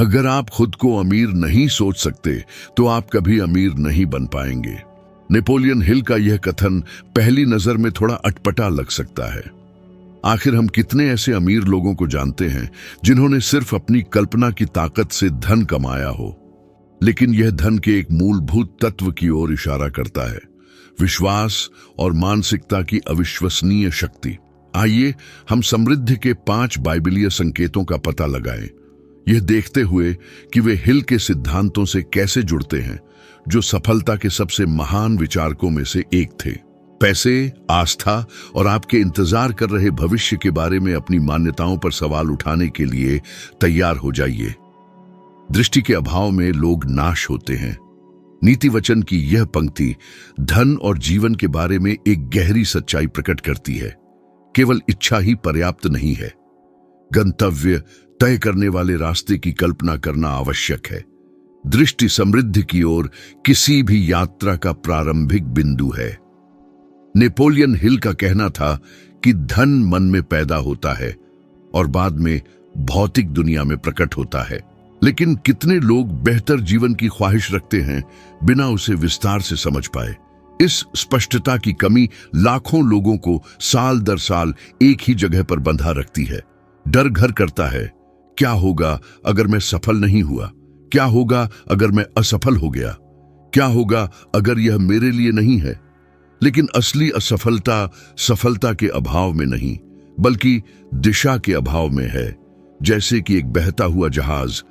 अगर आप खुद को अमीर नहीं सोच सकते तो आप कभी अमीर नहीं बन पाएंगे। नेपोलियन हिल का यह कथन पहली नजर में थोड़ा अटपटा लग सकता है। आखिर हम कितने ऐसे अमीर लोगों को जानते हैं जिन्होंने सिर्फ अपनी कल्पना की ताकत से धन कमाया हो, लेकिन यह धन के एक मूलभूत तत्व की ओर इशारा करता है, विश्वास और मानसिकता की अविश्वसनीय शक्ति। आइए हम समृद्धि के 5 बाइबलीय संकेतों का पता लगाएं, यह देखते हुए कि वे हिल के सिद्धांतों से कैसे जुड़ते हैं, जो सफलता के सबसे महान विचारकों में से एक थे। पैसे, आस्था और आपके इंतजार कर रहे भविष्य के बारे में अपनी मान्यताओं पर सवाल उठाने के लिए तैयार हो जाइए। दृष्टि के अभाव में लोग नाश होते हैं। नीति वचन की यह पंक्ति धन और जीवन के बारे में एक गहरी सच्चाई प्रकट करती है। केवल इच्छा ही पर्याप्त नहीं है, गंतव्य तय करने वाले रास्ते की कल्पना करना आवश्यक है। दृष्टि समृद्धि की ओर किसी भी यात्रा का प्रारंभिक बिंदु है। नेपोलियन हिल का कहना था कि धन मन में पैदा होता है और बाद में भौतिक दुनिया में प्रकट होता है, लेकिन कितने लोग बेहतर जीवन की ख्वाहिश रखते हैं बिना उसे विस्तार से समझ पाए। इस स्पष्टता की कमी लाखों लोगों को साल दर साल एक ही जगह पर बंधा रखती है। डर घर करता है, क्या होगा अगर मैं सफल नहीं हुआ? क्या होगा अगर मैं असफल हो गया? क्या होगा अगर यह मेरे लिए नहीं है? लेकिन असली असफलता सफलता के अभाव में नहीं, बल्कि दिशा के अभाव में है। जैसे कि एक बहता हुआ जहाज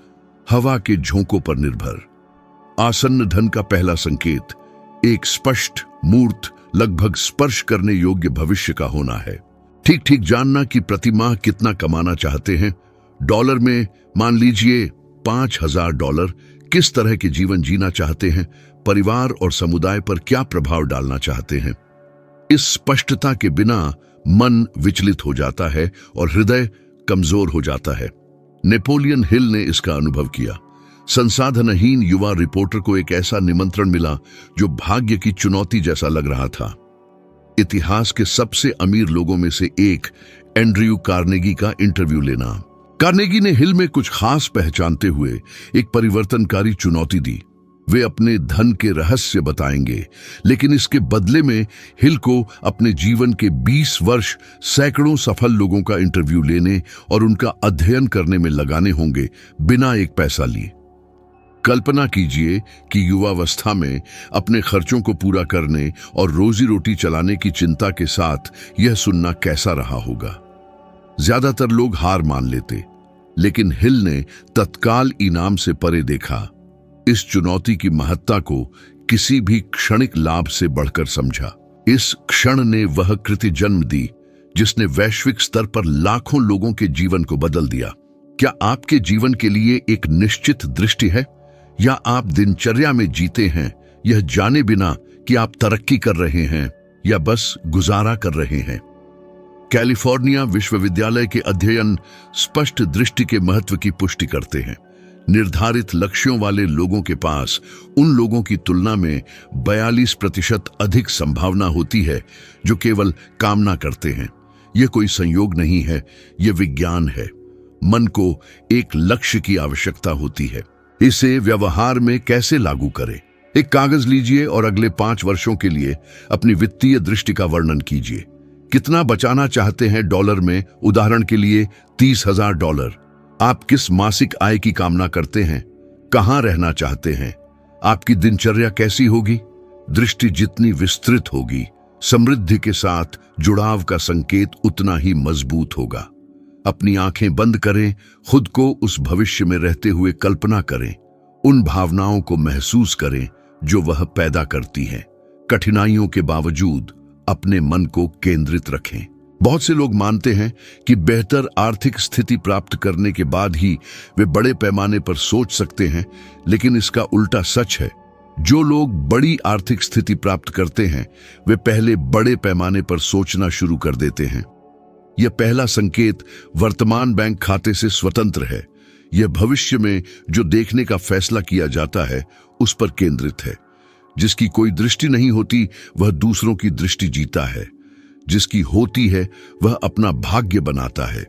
हवा के झोंकों पर निर्भर। आसन्न धन का पहला संकेत एक स्पष्ट, मूर्त, लगभग स्पर्श करने योग्य भविष्य का होना है। ठीक ठीक जानना कि प्रति माह कितना कमाना चाहते हैं। डॉलर में मान लीजिए $5,000। किस तरह के जीवन जीना चाहते हैं? परिवार और समुदाय पर क्या प्रभाव डालना चाहते हैं? इस स्पष्टता के बिना मन विचलित हो जाता है और हृदय कमजोर हो जाता है। नेपोलियन हिल ने इसका अनुभव किया। संसाधनहीन युवा रिपोर्टर को एक ऐसा निमंत्रण मिला जो भाग्य की चुनौती जैसा लग रहा था। इतिहास के सबसे अमीर लोगों में से एक एंड्रयू कार्नेगी का इंटरव्यू लेना। कार्नेगी ने हिल में कुछ खास पहचानते हुए एक परिवर्तनकारी चुनौती दी। वे अपने धन के रहस्य बताएंगे, लेकिन इसके बदले में हिल को अपने जीवन के 20 वर्ष सैकड़ों सफल लोगों का इंटरव्यू लेने और उनका अध्ययन करने में लगाने होंगे, बिना एक पैसा लिए। कल्पना कीजिए कि युवावस्था में अपने खर्चों को पूरा करने और रोजी रोटी चलाने की चिंता के साथ यह सुनना कैसा रहा होगा। ज्यादातर लोग हार मान लेते, लेकिन हिल ने तत्काल इनाम से परे देखा। इस चुनौती की महत्ता को किसी भी क्षणिक लाभ से बढ़कर समझा। इस क्षण ने वह कृति जन्म दी जिसने वैश्विक स्तर पर लाखों लोगों के जीवन को बदल दिया। क्या आपके जीवन के लिए एक निश्चित दृष्टि है, या आप दिनचर्या में जीते हैं यह जाने बिना कि आप तरक्की कर रहे हैं या बस गुजारा कर रहे हैं? कैलिफोर्निया विश्वविद्यालय के अध्ययन स्पष्ट दृष्टि के महत्व की पुष्टि करते हैं। निर्धारित लक्ष्यों वाले लोगों के पास उन लोगों की तुलना में 42% अधिक संभावना होती है जो केवल कामना करते हैं। यह कोई संयोग नहीं है, यह विज्ञान है। मन को एक लक्ष्य की आवश्यकता होती है। इसे व्यवहार में कैसे लागू करें? एक कागज लीजिए और अगले 5 वर्षों के लिए अपनी वित्तीय दृष्टि का वर्णन कीजिए। कितना बचाना चाहते हैं डॉलर में? उदाहरण के लिए $30,000। आप किस मासिक आय की कामना करते हैं? कहां रहना चाहते हैं? आपकी दिनचर्या कैसी होगी? दृष्टि जितनी विस्तृत होगी, समृद्धि के साथ जुड़ाव का संकेत उतना ही मजबूत होगा। अपनी आंखें बंद करें, खुद को उस भविष्य में रहते हुए कल्पना करें, उन भावनाओं को महसूस करें जो वह पैदा करती हैं। कठिनाइयों के बावजूद अपने मन को केंद्रित रखें। बहुत से लोग मानते हैं कि बेहतर आर्थिक स्थिति प्राप्त करने के बाद ही वे बड़े पैमाने पर सोच सकते हैं, लेकिन इसका उल्टा सच है। जो लोग बड़ी आर्थिक स्थिति प्राप्त करते हैं वे पहले बड़े पैमाने पर सोचना शुरू कर देते हैं। यह पहला संकेत वर्तमान बैंक खाते से स्वतंत्र है। यह भविष्य में जो देखने का फैसला किया जाता है उस पर केंद्रित है। जिसकी कोई दृष्टि नहीं होती वह दूसरों की दृष्टि जीता है। जिसकी होती है वह अपना भाग्य बनाता है।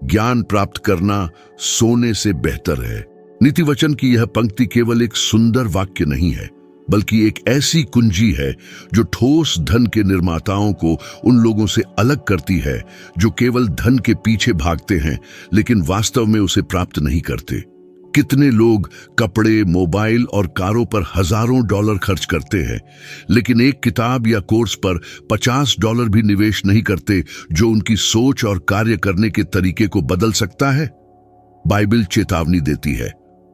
ज्ञान प्राप्त करना सोने से बेहतर है। नीतिवचन की यह पंक्ति केवल एक सुंदर वाक्य नहीं है, बल्कि एक ऐसी कुंजी है जो ठोस धन के निर्माताओं को उन लोगों से अलग करती है जो केवल धन के पीछे भागते हैं लेकिन वास्तव में उसे प्राप्त नहीं करते। कितने लोग कपड़े, मोबाइल और कारों पर हजारों डॉलर खर्च करते हैं, लेकिन एक किताब या कोर्स पर $50 भी निवेश नहीं करते जो उनकी सोच और कार्य करने के तरीके को बदल सकता है। बाइबल चेतावनी देती है,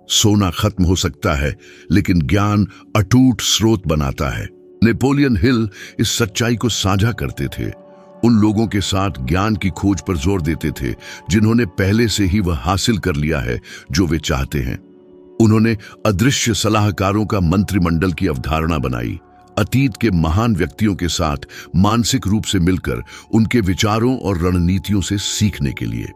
सोना खत्म हो सकता है लेकिन ज्ञान अटूट स्रोत बनाता है। नेपोलियन हिल इस सच्चाई को साझा करते थे, उन लोगों के साथ ज्ञान की खोज पर जोर देते थे जिन्होंने पहले से ही वह हासिल कर लिया है जो वे चाहते हैं। उन्होंने अदृश्य सलाहकारों का मंत्रिमंडल की अवधारणा बनाई, अतीत के महान व्यक्तियों के साथ मानसिक रूप से मिलकर उनके विचारों और रणनीतियों से सीखने के लिए।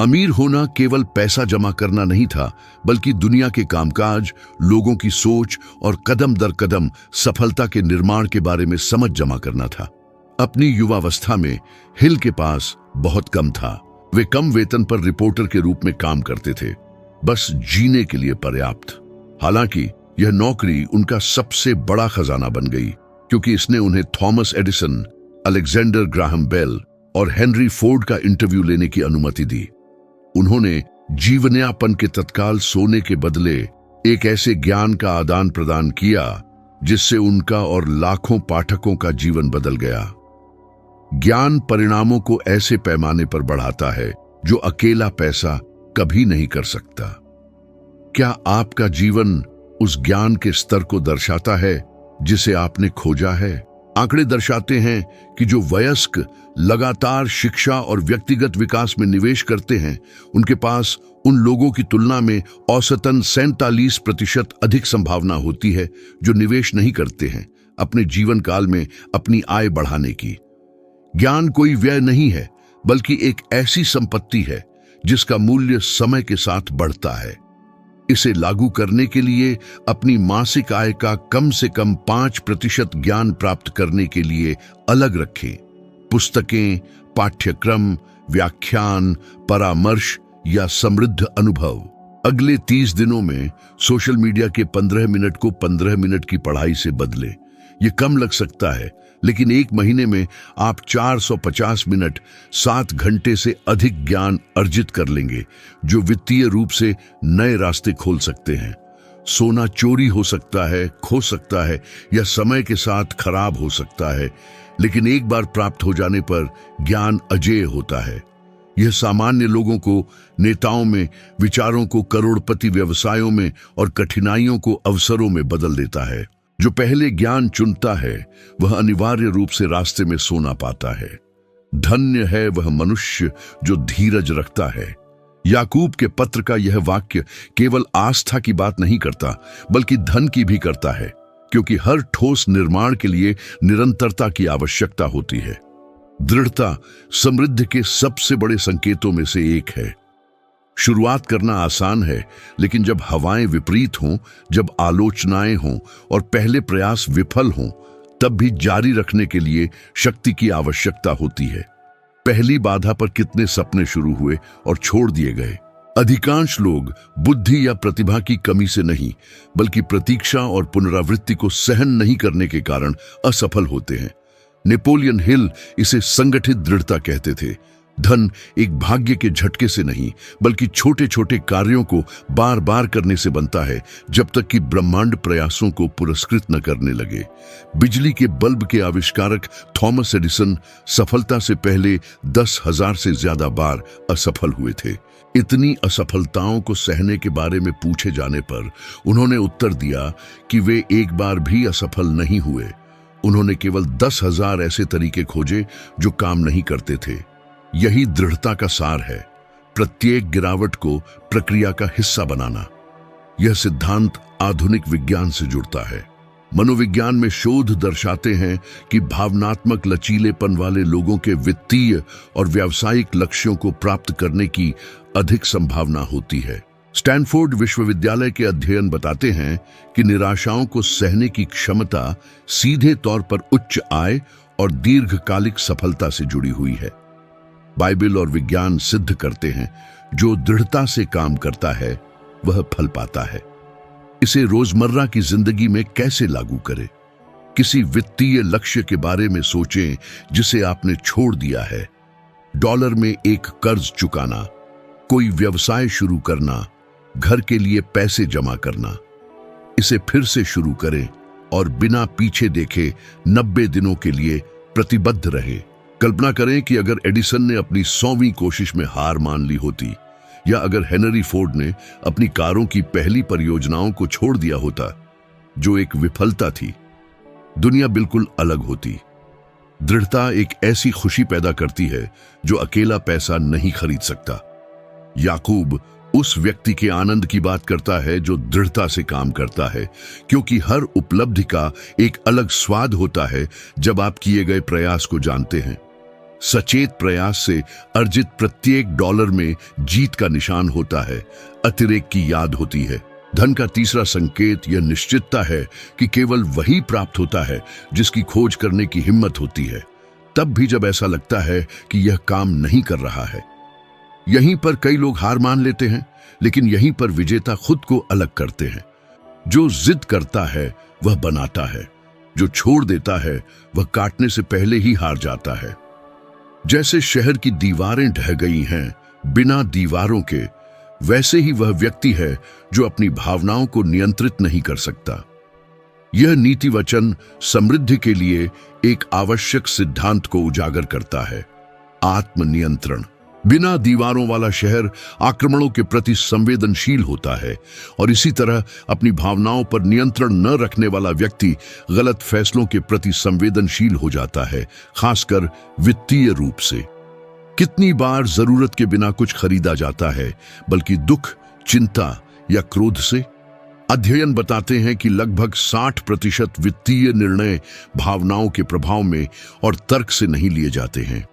अमीर होना केवल पैसा जमा करना नहीं था, बल्कि दुनिया के कामकाज, लोगों की सोच और कदम दर कदम सफलता के निर्माण के बारे में समझ जमा करना था। अपनी युवावस्था में हिल के पास बहुत कम था। वे कम वेतन पर रिपोर्टर के रूप में काम करते थे, बस जीने के लिए पर्याप्त। हालांकि यह नौकरी उनका सबसे बड़ा खजाना बन गई, क्योंकि इसने उन्हें Thomas Edison, Alexander Graham Bell और हेनरी फोर्ड का इंटरव्यू लेने की अनुमति दी। उन्होंने जीवनयापन के तत्काल सोने के बदले एक ऐसे ज्ञान का आदान प्रदान किया जिससे उनका और लाखों पाठकों का जीवन बदल गया। ज्ञान परिणामों को ऐसे पैमाने पर बढ़ाता है जो अकेला पैसा कभी नहीं कर सकता। क्या आपका जीवन उस ज्ञान के स्तर को दर्शाता है जिसे आपने खोजा है? आंकड़े दर्शाते हैं कि जो वयस्क लगातार शिक्षा और व्यक्तिगत विकास में निवेश करते हैं, उनके पास उन लोगों की तुलना में औसतन 47% अधिक संभावना होती है जो निवेश नहीं करते हैं अपने जीवन काल में अपनी आय बढ़ाने की। ज्ञान कोई व्यय नहीं है, बल्कि एक ऐसी संपत्ति है जिसका मूल्य समय के साथ बढ़ता है। इसे लागू करने के लिए अपनी मासिक आय का कम से कम 5% ज्ञान प्राप्त करने के लिए अलग रखें। पुस्तकें, पाठ्यक्रम, व्याख्यान, परामर्श या समृद्ध अनुभव। अगले 30 दिनों में सोशल मीडिया के 15 मिनट को 15 मिनट की पढ़ाई से बदलें। यह कम लग सकता है, लेकिन एक महीने में आप 450 मिनट 7 घंटे से अधिक ज्ञान अर्जित कर लेंगे, जो वित्तीय रूप से नए रास्ते खोल सकते हैं। सोना चोरी हो सकता है, खो सकता है या समय के साथ खराब हो सकता है, लेकिन एक बार प्राप्त हो जाने पर ज्ञान अजेय होता है। यह सामान्य लोगों को नेताओं में, विचारों को करोड़पति व्यवसायों में और कठिनाइयों को अवसरों में बदल देता है। जो पहले ज्ञान चुनता है वह अनिवार्य रूप से रास्ते में सोना पाता है। धन्य है वह मनुष्य जो धीरज रखता है। याकूब के पत्र का यह वाक्य केवल आस्था की बात नहीं करता, बल्कि धन की भी करता है, क्योंकि हर ठोस निर्माण के लिए निरंतरता की आवश्यकता होती है। दृढ़ता समृद्धि के सबसे बड़े संकेतों में से एक है। शुरुआत करना आसान है, लेकिन जब हवाएं विपरीत हों, जब आलोचनाएं हों और पहले प्रयास विफल हों, तब भी जारी रखने के लिए शक्ति की आवश्यकता होती है। पहली बाधा पर कितने सपने शुरू हुए और छोड़ दिए गए? अधिकांश लोग बुद्धि या प्रतिभा की कमी से नहीं, बल्कि प्रतीक्षा और पुनरावृत्ति को सहन नहीं करने के कारण असफल होते हैं। नेपोलियन हिल इसे संगठित दृढ़ता कहते थे। धन एक भाग्य के झटके से नहीं, बल्कि छोटे छोटे कार्यों को बार बार करने से बनता है, जब तक कि ब्रह्मांड प्रयासों को पुरस्कृत न करने लगे। बिजली के बल्ब के आविष्कारक थॉमस एडिसन सफलता से पहले 10,000 से ज्यादा बार असफल हुए थे। इतनी असफलताओं को सहने के बारे में पूछे जाने पर उन्होंने उत्तर दिया कि वे एक बार भी असफल नहीं हुए। उन्होंने केवल 10,000 ऐसे तरीके खोजे जो काम नहीं करते थे। यही दृढ़ता का सार है, प्रत्येक गिरावट को प्रक्रिया का हिस्सा बनाना। यह सिद्धांत आधुनिक विज्ञान से जुड़ता है। मनोविज्ञान में शोध दर्शाते हैं कि भावनात्मक लचीलेपन वाले लोगों के वित्तीय और व्यावसायिक लक्ष्यों को प्राप्त करने की अधिक संभावना होती है। स्टैनफोर्ड विश्वविद्यालय के अध्ययन बताते हैं कि निराशाओं को सहने की क्षमता सीधे तौर पर उच्च आय और दीर्घकालिक सफलता से जुड़ी हुई है। बाइबल और विज्ञान सिद्ध करते हैं, जो दृढ़ता से काम करता है वह फल पाता है। इसे रोजमर्रा की जिंदगी में कैसे लागू करें? किसी वित्तीय लक्ष्य के बारे में सोचें जिसे आपने छोड़ दिया है। डॉलर में एक कर्ज चुकाना, कोई व्यवसाय शुरू करना, घर के लिए पैसे जमा करना। इसे फिर से शुरू करें और बिना पीछे देखे 90 दिनों के लिए प्रतिबद्ध रहे। कल्पना करें कि अगर एडिसन ने अपनी 100वीं कोशिश में हार मान ली होती, या अगर हेनरी फोर्ड ने अपनी कारों की पहली परियोजनाओं को छोड़ दिया होता, जो एक विफलता थी, दुनिया बिल्कुल अलग होती। दृढ़ता एक ऐसी खुशी पैदा करती है जो अकेला पैसा नहीं खरीद सकता। याकूब उस व्यक्ति के आनंद की बात करता है जो दृढ़ता से काम करता है, क्योंकि हर उपलब्धि का एक अलग स्वाद होता है जब आप किए गए प्रयास को जानते हैं। सचेत प्रयास से अर्जित प्रत्येक डॉलर में जीत का निशान होता है, अतिरेक की याद होती है। धन का तीसरा संकेत यह निश्चितता है कि केवल वही प्राप्त होता है जिसकी खोज करने की हिम्मत होती है, तब भी जब ऐसा लगता है कि यह काम नहीं कर रहा है। यहीं पर कई लोग हार मान लेते हैं, लेकिन यहीं पर विजेता खुद को अलग करते हैं। जो जिद करता है वह बनाता है, जो छोड़ देता है वह काटने से पहले ही हार जाता है। जैसे शहर की दीवारें ढह गई हैं बिना दीवारों के, वैसे ही वह व्यक्ति है जो अपनी भावनाओं को नियंत्रित नहीं कर सकता। यह नीति वचन समृद्धि के लिए एक आवश्यक सिद्धांत को उजागर करता है, आत्मनियंत्रण। बिना दीवारों वाला शहर आक्रमणों के प्रति संवेदनशील होता है, और इसी तरह अपनी भावनाओं पर नियंत्रण न रखने वाला व्यक्ति गलत फैसलों के प्रति संवेदनशील हो जाता है, खासकर वित्तीय रूप से। कितनी बार जरूरत के बिना कुछ खरीदा जाता है, बल्कि दुख, चिंता या क्रोध से। अध्ययन बताते हैं कि लगभग 60% वित्तीय निर्णय भावनाओं के प्रभाव में और तर्क से नहीं लिए जाते हैं।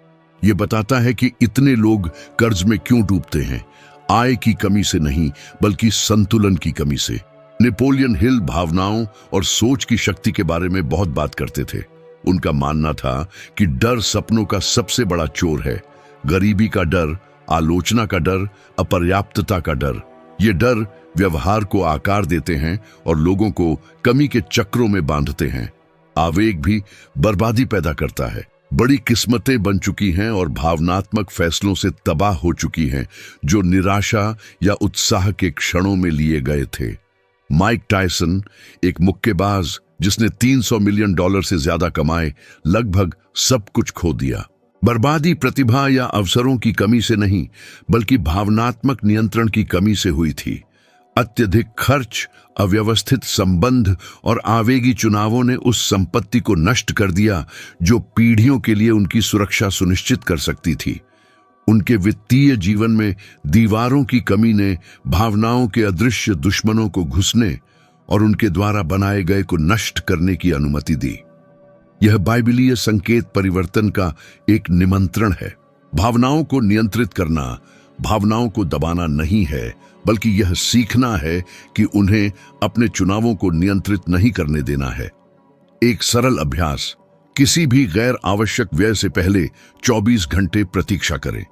यह बताता है कि इतने लोग कर्ज में क्यों डूबते हैं, आय की कमी से नहीं, बल्कि संतुलन की कमी से। नेपोलियन हिल भावनाओं और सोच की शक्ति के बारे में बहुत बात करते थे। उनका मानना था कि डर सपनों का सबसे बड़ा चोर है। गरीबी का डर, आलोचना का डर, अपर्याप्तता का डर। ये डर व्यवहार को आकार देते हैं और लोगों को कमी के चक्रों में बांधते हैं। आवेग भी बर्बादी पैदा करता है। बड़ी किस्मतें बन चुकी हैं और भावनात्मक फैसलों से तबाह हो चुकी हैं जो निराशा या उत्साह के क्षणों में लिए गए थे। माइक टायसन, एक मुक्केबाज जिसने $300 मिलियन से ज्यादा कमाए, लगभग सब कुछ खो दिया। बर्बादी प्रतिभा या अवसरों की कमी से नहीं, बल्कि भावनात्मक नियंत्रण की कमी से हुई थी। अत्यधिक खर्च, अव्यवस्थित संबंध और आवेगी चुनावों ने उस संपत्ति को नष्ट कर दिया जो पीढ़ियों के लिए उनकी सुरक्षा सुनिश्चित कर सकती थी। उनके वित्तीय जीवन में दीवारों की कमी ने भावनाओं के अदृश्य दुश्मनों को घुसने और उनके द्वारा बनाए गए को नष्ट करने की अनुमति दी। यह बाइबलीय संकेत परिवर्तन का एक निमंत्रण है। भावनाओं को नियंत्रित करना भावनाओं को दबाना नहीं है, बल्कि यह सीखना है कि उन्हें अपने चुनावों को नियंत्रित नहीं करने देना है। एक सरल अभ्यास, किसी भी गैर आवश्यक व्यय से पहले 24 घंटे प्रतीक्षा करें।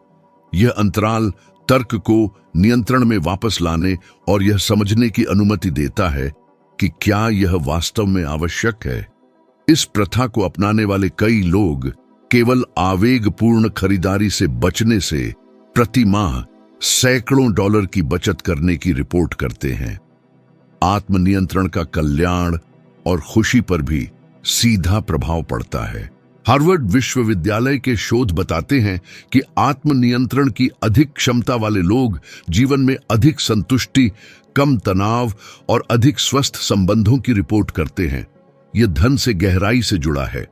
यह अंतराल तर्क को नियंत्रण में वापस लाने और यह समझने की अनुमति देता है कि क्या यह वास्तव में आवश्यक है। इस प्रथा को अपनाने वाले कई लोग केवल आवेगपूर्ण खरीदारी से बचने से प्रति माह सैकड़ों डॉलर की बचत करने की रिपोर्ट करते हैं। आत्मनियंत्रण का कल्याण और खुशी पर भी सीधा प्रभाव पड़ता है। हार्वर्ड विश्वविद्यालय के शोध बताते हैं कि आत्मनियंत्रण की अधिक क्षमता वाले लोग जीवन में अधिक संतुष्टि, कम तनाव और अधिक स्वस्थ संबंधों की रिपोर्ट करते हैं। यह धन से गहराई से जुड़ा है।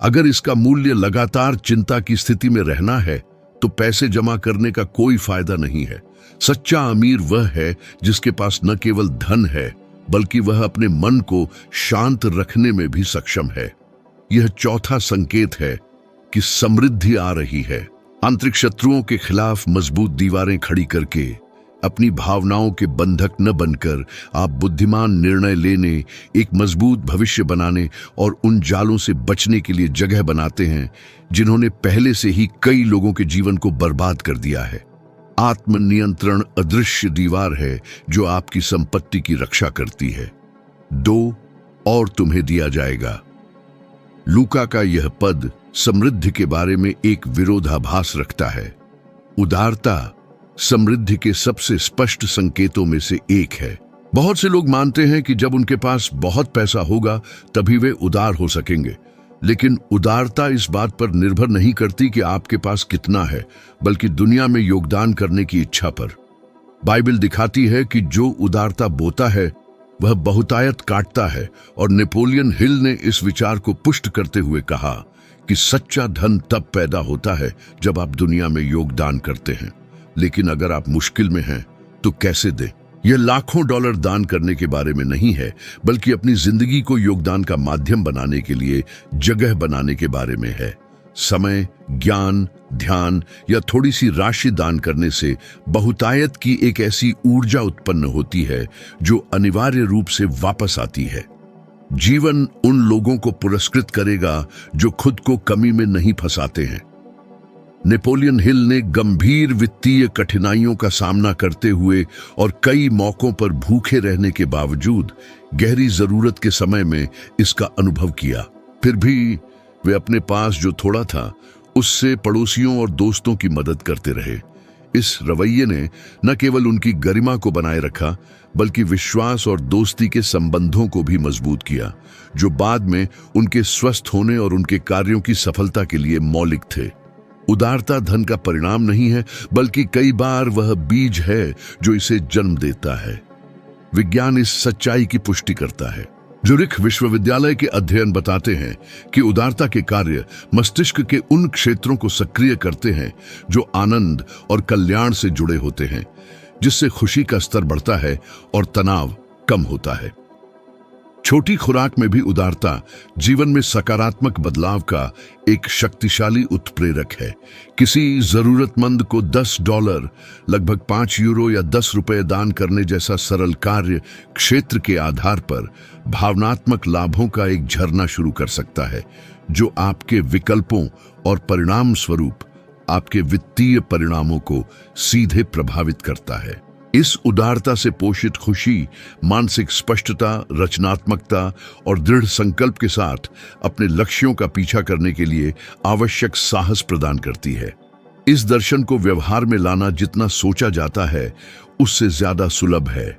अगर इसका मूल्य लगातार चिंता की स्थिति में रहना है, तो पैसे जमा करने का कोई फायदा नहीं है। सच्चा अमीर वह है जिसके पास न केवल धन है, बल्कि वह अपने मन को शांत रखने में भी सक्षम है। यह चौथा संकेत है कि समृद्धि आ रही है। आंतरिक शत्रुओं के खिलाफ मजबूत दीवारें खड़ी करके, अपनी भावनाओं के बंधक न बनकर, आप बुद्धिमान निर्णय लेने, एक मजबूत भविष्य बनाने और उन जालों से बचने के लिए जगह बनाते हैं जिन्होंने पहले से ही कई लोगों के जीवन को बर्बाद कर दिया है। आत्मनियंत्रण अदृश्य दीवार है जो आपकी संपत्ति की रक्षा करती है। 2 और तुम्हें दिया जाएगा। लूका का यह पद समृद्धि के बारे में एक विरोधाभास रखता है। उदारता समृद्धि के सबसे स्पष्ट संकेतों में से एक है। बहुत से लोग मानते हैं कि जब उनके पास बहुत पैसा होगा तभी वे उदार हो सकेंगे, लेकिन उदारता इस बात पर निर्भर नहीं करती कि आपके पास कितना है, बल्कि दुनिया में योगदान करने की इच्छा पर। बाइबल दिखाती है कि जो उदारता बोता है वह बहुतायत काटता है, और नेपोलियन हिल ने इस विचार को पुष्ट करते हुए कहा कि सच्चा धन तब पैदा होता है जब आप दुनिया में योगदान करते हैं, लेकिन अगर आप मुश्किल में हैं तो कैसे दें। यह लाखों डॉलर दान करने के बारे में नहीं है, बल्कि अपनी जिंदगी को योगदान का माध्यम बनाने के लिए जगह बनाने के बारे में है। समय, ज्ञान, ध्यान या थोड़ी सी राशि दान करने से बहुतायत की एक ऐसी ऊर्जा उत्पन्न होती है जो अनिवार्य रूप से वापस आती है। जीवन उन लोगों को पुरस्कृत करेगा जो खुद को कमी में नहीं फंसाते हैं। नेपोलियन हिल ने गंभीर वित्तीय कठिनाइयों का सामना करते हुए और कई मौकों पर भूखे रहने के बावजूद गहरी जरूरत के समय में इसका अनुभव किया। फिर भी वे अपने पास जो थोड़ा था उससे पड़ोसियों और दोस्तों की मदद करते रहे। इस रवैये ने न केवल उनकी गरिमा को बनाए रखा, बल्कि विश्वास और दोस्ती के संबंधों को भी मजबूत किया, जो बाद में उनके स्वस्थ होने और उनके कार्यों की सफलता के लिए मौलिक थे। उदारता धन का परिणाम नहीं है, बल्कि कई बार वह बीज है जो इसे जन्म देता है। विज्ञान इस सच्चाई की पुष्टि करता है। ज्यूरिख विश्वविद्यालय के अध्ययन बताते हैं कि उदारता के कार्य मस्तिष्क के उन क्षेत्रों को सक्रिय करते हैं जो आनंद और कल्याण से जुड़े होते हैं, जिससे खुशी का स्तर बढ़ता है और तनाव कम होता है। छोटी खुराक में भी उदारता जीवन में सकारात्मक बदलाव का एक शक्तिशाली उत्प्रेरक है। किसी जरूरतमंद को $10, लगभग €5 या ₹10 दान करने जैसा सरल कार्य क्षेत्र के आधार पर भावनात्मक लाभों का एक झरना शुरू कर सकता है, जो आपके विकल्पों और परिणाम स्वरूप आपके वित्तीय परिणामों को सीधे प्रभावित करता है। इस उदारता से पोषित खुशी मानसिक स्पष्टता, रचनात्मकता और दृढ़ संकल्प के साथ अपने लक्ष्यों का पीछा करने के लिए आवश्यक साहस प्रदान करती है। इस दर्शन को व्यवहार में लाना जितना सोचा जाता है उससे ज्यादा सुलभ है।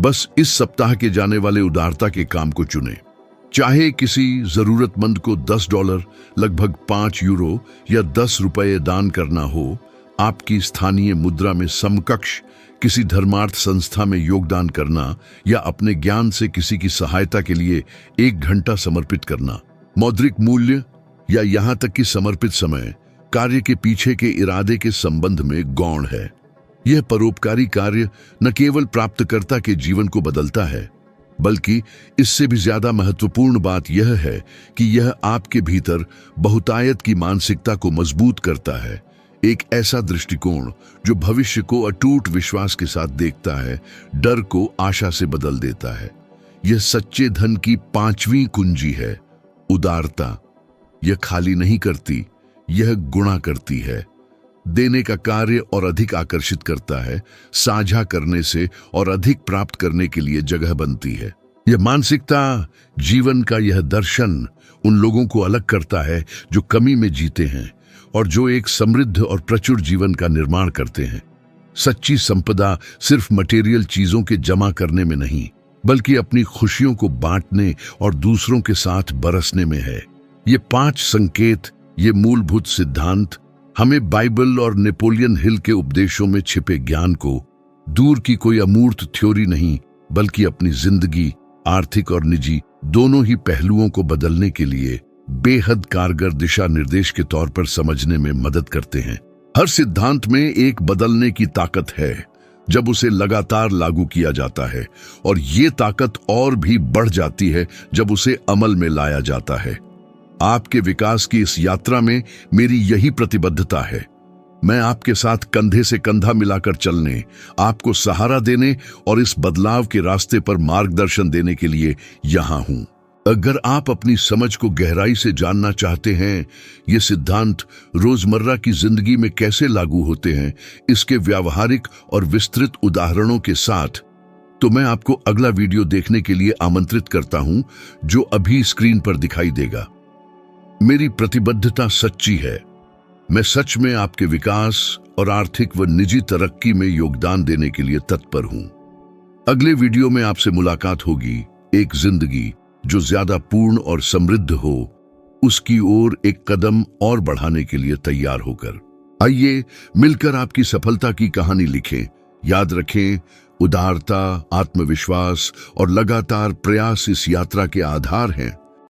बस इस सप्ताह के जाने वाले उदारता के काम को चुनें। चाहे किसी जरूरतमंद को $10, लगभग €5 या ₹10 दान करना हो, आपकी स्थानीय मुद्रा में समकक्ष किसी धर्मार्थ संस्था में योगदान करना या अपने ज्ञान से किसी की सहायता के लिए 1 घंटा समर्पित करना, मौद्रिक मूल्य या यहाँ तक कि समर्पित समय कार्य के पीछे के इरादे के संबंध में गौण है। यह परोपकारी कार्य न केवल प्राप्तकर्ता के जीवन को बदलता है, बल्कि इससे भी ज्यादा महत्वपूर्ण बात यह है कि यह आपके भीतर बहुतायत की मानसिकता को मजबूत करता है। एक ऐसा दृष्टिकोण जो भविष्य को अटूट विश्वास के साथ देखता है, डर को आशा से बदल देता है। यह सच्चे धन की 5वीं कुंजी है। उदारता यह खाली नहीं करती, यह गुणा करती है। देने का कार्य और अधिक आकर्षित करता है, साझा करने से और अधिक प्राप्त करने के लिए जगह बनती है। यह मानसिकता, जीवन का यह दर्शन उन लोगों को अलग करता है जो कमी में जीते हैं और जो एक समृद्ध और प्रचुर जीवन का निर्माण करते हैं। सच्ची संपदा सिर्फ मटेरियल चीजों के जमा करने में नहीं, बल्कि अपनी खुशियों को बांटने और दूसरों के साथ बरसने में है। ये 5 संकेत, ये मूलभूत सिद्धांत हमें बाइबल और नेपोलियन हिल के उपदेशों में छिपे ज्ञान को, दूर की कोई अमूर्त थ्योरी नहीं, बल्कि अपनी जिंदगी, आर्थिक और निजी, दोनों ही पहलुओं को बदलने के लिए बेहद कारगर दिशा निर्देश के तौर पर समझने में मदद करते हैं। हर सिद्धांत में एक बदलने की ताकत है जब उसे लगातार लागू किया जाता है, और ये ताकत और भी बढ़ जाती है जब उसे अमल में लाया जाता है। आपके विकास की इस यात्रा में मेरी यही प्रतिबद्धता है। मैं आपके साथ कंधे से कंधा मिलाकर चलने, आपको सहारा देने और इस बदलाव के रास्ते पर मार्गदर्शन देने के लिए यहां हूं। अगर आप अपनी समझ को गहराई से जानना चाहते हैं, ये सिद्धांत रोजमर्रा की जिंदगी में कैसे लागू होते हैं, इसके व्यावहारिक और विस्तृत उदाहरणों के साथ, तो मैं आपको अगला वीडियो देखने के लिए आमंत्रित करता हूं, जो अभी स्क्रीन पर दिखाई देगा। मेरी प्रतिबद्धता सच्ची है। मैं सच में आपके विकास और आर्थिक व निजी तरक्की में योगदान देने के लिए तत्पर हूं। अगले वीडियो में आपसे मुलाकात होगी, एक जिंदगी जो ज्यादा पूर्ण और समृद्ध हो, उसकी ओर एक कदम और बढ़ाने के लिए तैयार होकर। आइए मिलकर आपकी सफलता की कहानी लिखें। याद रखें, उदारता, आत्मविश्वास और लगातार प्रयास इस यात्रा के आधार हैं।